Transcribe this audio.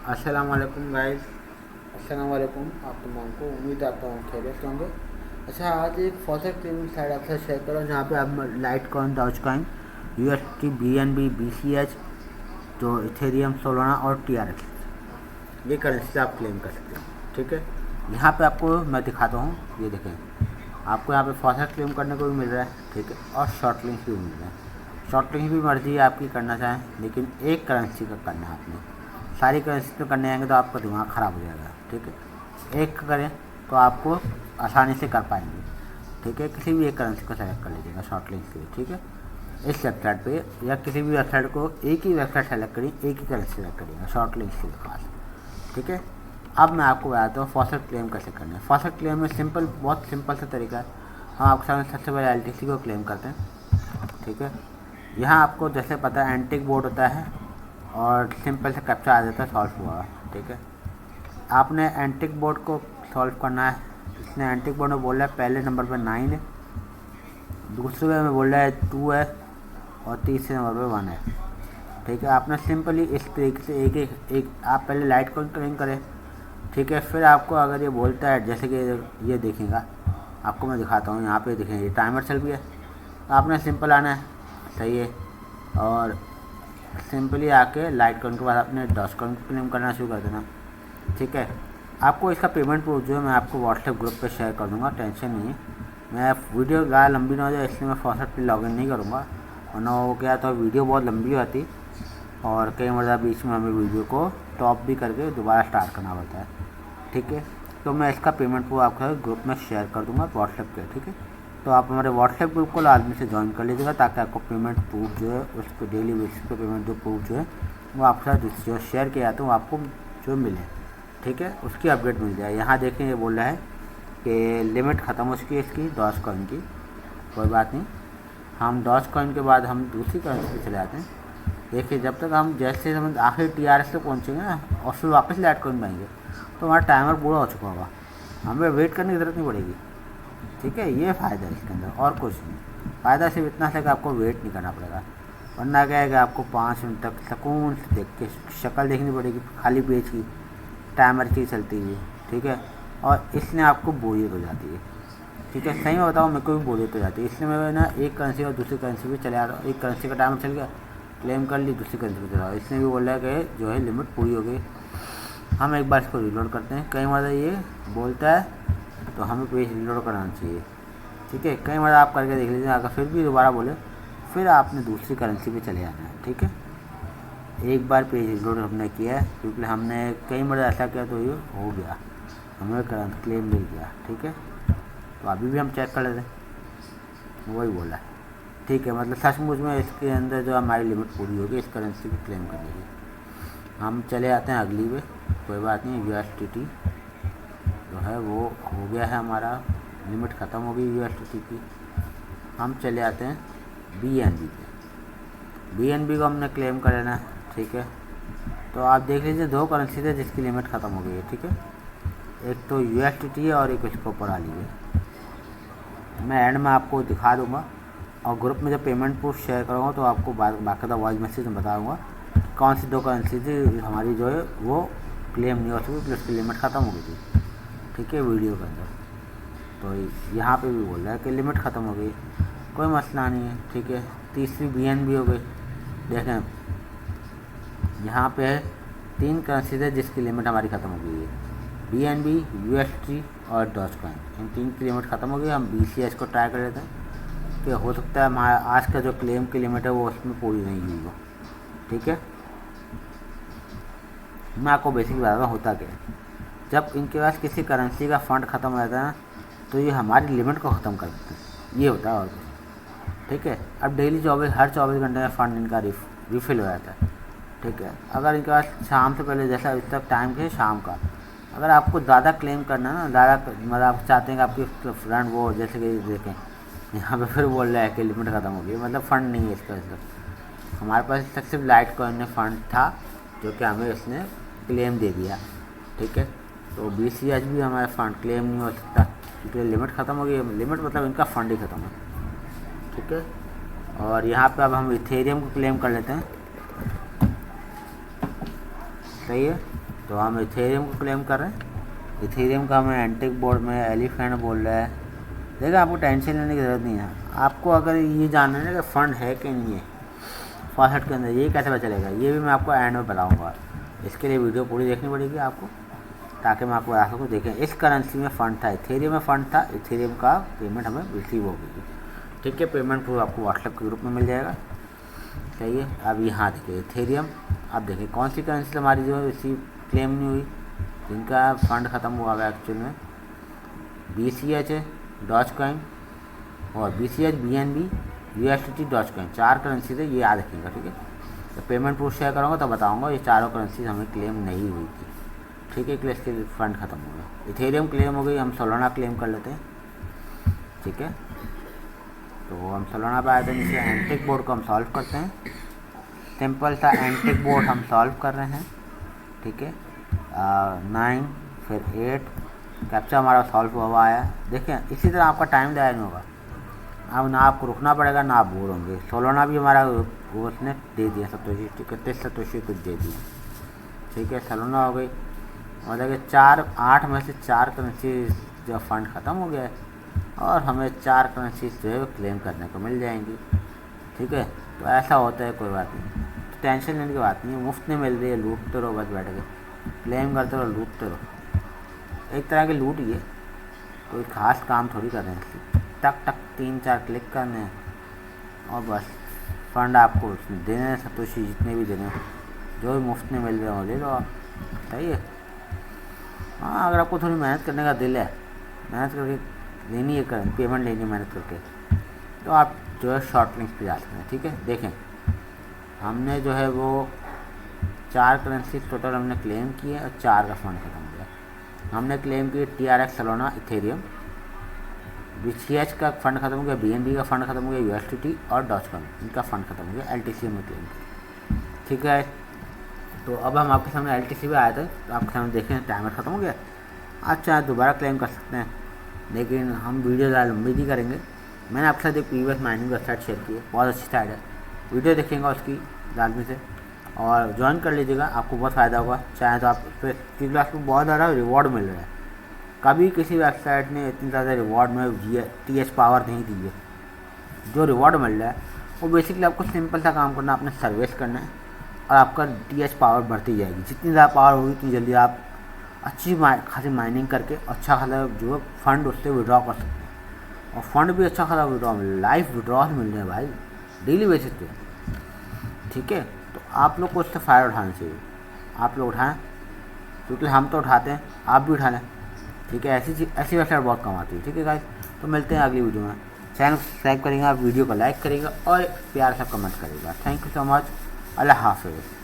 अस्सलाम वालेकुम गाइस। अस्सलाम वालेकुम। आप तमाम को उम्मीद आता हूँ खैरियत से होंगे। अच्छा, आज एक फॉसेट क्लीनिंग साइट आपसे शेयर करो जहाँ पे आप Litecoin, Dogecoin, UST, BNB, BCH, तो इथेरियम, सोलाना और टीआरएक्स, ये करेंसी आप क्लेम कर सकते हो। ठीक है, यहाँ पे आपको मैं दिखाता हूँ। ये देखें, आपको यहाँ पे फॉसेट क्लेम करने को भी मिल रहा है। ठीक है, और शॉर्ट लिंक भी मिल रहा है। शॉर्ट लिंक भी मर्जी है आपकी करना चाहें, लेकिन एक करेंसी का करना है आपने। सारी करेंसी तो करने आएंगे तो आपका दिमाग ख़राब हो जाएगा। ठीक है, एक करें तो आपको आसानी से कर पाएंगे। ठीक है, किसी भी एक करेंसी को सेलेक्ट कर लीजिएगा शॉर्ट लिंक के लिए। ठीक है, इस वेबसाइट पे या किसी भी वेबसाइट को एक ही वेबसाइट सेलेक्ट करिए, एक ही करेंसी सेलेक्ट करिएगा शॉर्ट लिंक के लिए खास। ठीक है, अब मैं आपको बताता हूँ फॉसेट क्लेम कैसे करना है। फॉसेट क्लेम में सिंपल, बहुत सिंपल सा तरीका है। हम आपके सामने सबसे पहले एलटीसी को क्लेम करते हैं। ठीक है, यहाँ आपको जैसे पता है एंटिक बोर्ड होता है और सिंपल से कैप्चा आ जाता है, सॉल्व हुआ। ठीक है, आपने एंटिक बोर्ड को सॉल्व करना है। इसने एंटिक बोर्ड में बोल रहा है पहले नंबर पर 9 है, दूसरे में बोल रहा है 2 है और तीसरे नंबर पर 1 है। ठीक है, आपने सिंपली इस तरीके से एक आप पहले लाइट को क्लेम करें। ठीक है, फिर आपको अगर ये बोलता है, जैसे कि ये देखेगा, आपको मैं दिखाता हूँ। यहाँ पे देखेंगे टाइमर चल गया, आपने सिंपल आना है। सही है, और सिंपली आके लाइट कॉइन के बाद अपने डॉज कॉइन को क्लेम करना शुरू कर देना। ठीक है, आपको इसका पेमेंट प्रूफ जो है मैं आपको व्हाट्सएप ग्रुप पे शेयर कर दूँगा, टेंशन नहीं है। मैं वीडियो ज़्यादा लंबी ना हो जाए इसलिए मैं फॉसेट पे लॉगिन नहीं करूँगा, वरना हो गया तो वीडियो बहुत लंबी होती और कई मरतबा बीच में हमें वीडियो को स्टॉप भी करके दोबारा स्टार्ट करना पड़ता है। ठीक है, तो मैं इसका पेमेंट प्रूफ आपके ग्रुप में शेयर कर दूँगा व्हाट्सएप पे। ठीक है, तो आप हमारे व्हाट्सएप ग्रुप को लाजमी से ज्वाइन कर लीजिएगा ताकि आपको पेमेंट प्रूफ जो है उस पर डेली बेसिस पे पेमेंट जो प्रूफ जो है वो आपके साथ जो शेयर किया जाता है वो आपको जो मिले। ठीक है, उसकी अपडेट मिल जाए। यहाँ देखें, ये बोल रहा है कि लिमिट ख़त्म हो चुकी है इसकी डॉज कॉइन की। कोई बात नहीं, हम डॉज कॉइन के बाद हम दूसरी करेंसी पे चले जाते हैं। देखिए, जब तक हम जैसे हम आखिर टीआरएस तक पहुँचेंगे ना और फिर वापस लाइट कॉइन पाएंगे तो हमारा टाइमर पूरा हो चुका होगा, हमें वेट करने की ज़रूरत नहीं पड़ेगी। ठीक है, ये फ़ायदा है इसके अंदर, और कुछ नहीं। फ़ायदा सिर्फ इतना है कि आपको वेट नहीं करना पड़ेगा, वरना क्या है कि आपको 5 मिनट तक सुकून से देख के शक्ल देखनी पड़ेगी खाली पेज की, टाइमर की चलती हुई। ठीक है, और इसलिए आपको बोरियत हो जाती है। ठीक है, सही में बताओ, मेरे को भी बोरियत हो जाती है, इसलिए मैं ना एक करेंसी और दूसरी करेंसी पे चले आ रहा हूँ। एक करेंसी का टाइमर चल गया, क्लेम कर ली, दूसरी करेंसी पे चला। इसने भी बोला है कि जो है लिमिट पूरी हो गई। हम एक बार इसको रिलोड करते हैं। कई बार ये बोलता है तो हमें पेज रिलोड कराना चाहिए। ठीक है, कई बार आप करके देख लीजिए, अगर फिर भी दोबारा बोले फिर आपने दूसरी करेंसी पे चले जाना है। ठीक है, एक बार पेज रिलोड हमने किया है क्योंकि हमने कई बार ऐसा किया तो ये हो गया, हमें क्लेम मिल गया। ठीक है, तो अभी भी हम चेक कर लेते हैं, वही बोला है। ठीक है, मतलब सचमुच में इसके अंदर जो हमारी लिमिट पूरी होगी इस करेंसी को क्लेम करने की। हम चले आते हैं अगली पे, कोई बात नहीं। यूएसटीटी जो है वो हो गया है, हमारा लिमिट ख़त्म हो गई यूएसटीटी की। हम चले आते हैं बीएनबी पे। बीएनबी को हमने क्लेम कर लेना है। ठीक है, तो आप देख लीजिए दो करेंसी थे जिसकी लिमिट ख़त्म हो गई है। ठीक है, एक तो यूएसटीटी है और एक इसके ऊपर आ ली है। मैं एंड में आपको दिखा दूँगा और ग्रुप में जब पेमेंट प्रूफ शेयर करूँगा तो आपको बाकायदा वॉइस मैसेज में बताऊँगा कौन सी दो करेंसी थी हमारी जो है वो क्लेम नहीं हो सकी, उसकी लिमिट ख़त्म हो गई थी। ठीक है, वीडियो के अंदर तो यहाँ पे भी बोल रहा है कि लिमिट ख़त्म हो गई, कोई मसला नहीं है। ठीक है, तीसरी बीएनबी हो गई। देखें, यहाँ पे है 3 करेंसी है जिसकी लिमिट हमारी ख़त्म हो गई है, बीएनबी, यूएसटी और डॉज कॉइन। इन 3 की लिमिट ख़त्म हो गई। हम बीसीएच को ट्राई कर लेते हैं कि हो सकता है हमारा आज का जो क्लेम की लिमिट है वो उसमें पूरी नहीं हुई हो। ठीक है, मैं आपको बेसिक बताता हूँ होता क्या है। जब इनके पास किसी करेंसी का फ़ंड ख़त्म हो जाता है ना तो ये हमारी लिमिट को ख़त्म कर देते हैं, ये होता है और कुछ। ठीक है, अब डेली हर 24 घंटे में फ़ंड इनका रिफ़िल हो जाता है। ठीक है, अगर इनके पास शाम से पहले, जैसा अभी तक टाइम है शाम का, अगर आपको ज़्यादा क्लेम करना है ना, ज़्यादा मतलब आप चाहते हैं कि आपकी फ्रेंड वो, जैसे कि देखें यहाँ पे फिर बोल रहा है कि लिमिट ख़त्म हो गई, मतलब फ़ंड नहीं है इसका। हमारे पास तक सिर्फ लाइट कॉइन में फ़ंड था जो कि हमें इसने क्लेम दे दिया। ठीक है, तो बीसीएच भी हमारा फ़ंड क्लेम नहीं हो सकता क्योंकि लिमिट ख़त्म हो गई। लिमिट मतलब इनका फ़ंड ही ख़त्म है। ठीक है, और यहाँ पे अब हम इथेरियम को क्लेम कर लेते हैं। सही है। तो हम इथेरियम को क्लेम कर रहे हैं। इथेरियम का हमें एंटिक बोर्ड में एलिफेंट बोल रहा है। देखिए आपको टेंशन लेने की ज़रूरत नहीं है। आपको अगर ये जानना है ना कि फ़ंड है कि नहीं है फॉसेट के अंदर, ये कैसे पता चलेगा, ये भी मैं आपको एंड में बताऊँगा। इसके लिए वीडियो पूरी देखनी पड़ेगी आपको, ताकि मैं आपको बता सकूँ। देखें इस करेंसी में फ़ंड था, इथेरियम में फ़ंड था, इथेरियम का पेमेंट हमें रिसीव हो गई। ठीक है, पेमेंट प्रूफ आपको व्हाट्सएप के ग्रुप में मिल जाएगा। सही है। अब यहाँ देखिए इथेरियम, अब देखिए कौन सी करेंसी हमारी जो है रिसीव क्लेम नहीं हुई, जिनका फ़ंड ख़त्म हुआ है एक्चुअल में, BCH है, डॉज कॉइन और BCH, BNB, USDT, Dogecoin, 4 currency थे, ये याद रखिएगा। ठीक है, तो पेमेंट प्रूफ शेयर करूँगा तो बताऊँगा। ये चारों करेंसी हमें क्लेम नहीं हुई थी। ठीक है, इसलिए इसके फ़ंड ख़त्म हो गया। इथेरियम क्लेम हो गई, हम सोलाना क्लेम कर लेते हैं। ठीक है, तो हम सोलाना पे आए थे, नीचे एंटिक बोर्ड को हम सॉल्व करते हैं। सिंपल सा एंटिक बोर्ड हम सॉल्व कर रहे हैं। ठीक है, 9 फिर 8 कैप्चा हमारा सॉल्व हुआ आया। देखें इसी तरह आपका टाइम ज़ाया नहीं होगा। अब ना आपको रुकना पड़ेगा ना आप बोर होंगे। सोलाना भी हमारा वो उसने दे दिया, सतोशी 31 सतोशी कुछ दे दिया। ठीक है, सोलाना हो गई। और देखिए 8 में से 4 करेंसी जो फ़ंड ख़त्म हो गया है और हमें 4 करेंसी जो है क्लेम करने को मिल जाएंगी। ठीक है, तो ऐसा होता है, कोई बात नहीं, तो टेंशन लेने की बात नहीं है। मुफ्त नहीं मिल रही है, लूटते रहो बस बैठ के, क्लेम करते रहो, लूटते रहो। एक तरह की लूट ही है, कोई ख़ास काम थोड़ी कर रहे हैं। टक टक 3-4 क्लिक करने हैं और बस फ़ंड आपको देने हैं, सतोशी जितने भी देने, जो भी मुफ्त में मिल रहे हो ले लो आप। सही है। हाँ, अगर आपको थोड़ी मेहनत करने का दिल है, मेहनत करके लेनी है, करें पेमेंट लेनी है मेहनत करके, तो आप जो है शॉर्ट लिंक्स पे जा सकते हैं। ठीक है, देखें हमने जो है वो 4 करेंसी टोटल हमने क्लेम किए और 4 का फ़ंड खत्म हो गया। हमने क्लेम किए TRX, सोलाना, इथेरियम, BCH का फ़ंड खत्म हो गया, BNB का फ़ंड खत्म हो गया, USDT और डॉज कॉइन, इनका फ़ंड खत्म हो गया। LTC में क्लेम किया। ठीक है, तो अब हम आपके सामने LTC पे आए थे, तो आपके सामने देखें टाइमर ख़त्म हो गया। अच्छा, दोबारा क्लेम कर सकते हैं, लेकिन हम वीडियो ज़्यादा लंबी नहीं करेंगे। मैंने आपके साथ एक प्रीवियस माइनिंग वेबसाइट शेयर की है, बहुत अच्छी साइट है, वीडियो देखेंगे उसकी लाजमी से और ज्वाइन कर लीजिएगा, आपको बहुत फ़ायदा होगा। चाहे तो आप फिर क्योंकि आपको बहुत ज़्यादा रिवॉर्ड मिल रहा है। कभी किसी वेबसाइट ने इतनी ज़्यादा रिवॉर्ड में TH पावर नहीं दी है। जो रिवॉर्ड मिल रहा है वो बेसिकली आपको सिंपल सा काम करना, अपने सर्विस करना है और आपका TH पावर बढ़ती जाएगी। जितनी ज़्यादा पावर होगी उतनी जल्दी आप अच्छी खासी माइनिंग करके अच्छा खासा जो है फ़ंड उससे विड्रॉ कर सकते हैं। और फंड भी अच्छा खासा विड्रॉ लाइव विड्रॉल मिल रहे हैं भाई, डेली बेसिस पे। ठीक है, तो आप लोग को उससे फ़ायदा उठाना चाहिए, आप लोग उठाएं, क्योंकि हम तो उठाते हैं, आप भी उठा लें। ठीक है, ऐसी वेबसाइट बहुत कम आती है। ठीक है गाइस, तो मिलते हैं अगली वीडियो में। चैनल को सब्सक्राइब करेंगे, आप वीडियो को लाइक करेंगे और प्यार से कमेंट करेगा। Thank you so much. अल्लाह हाफ़िज़।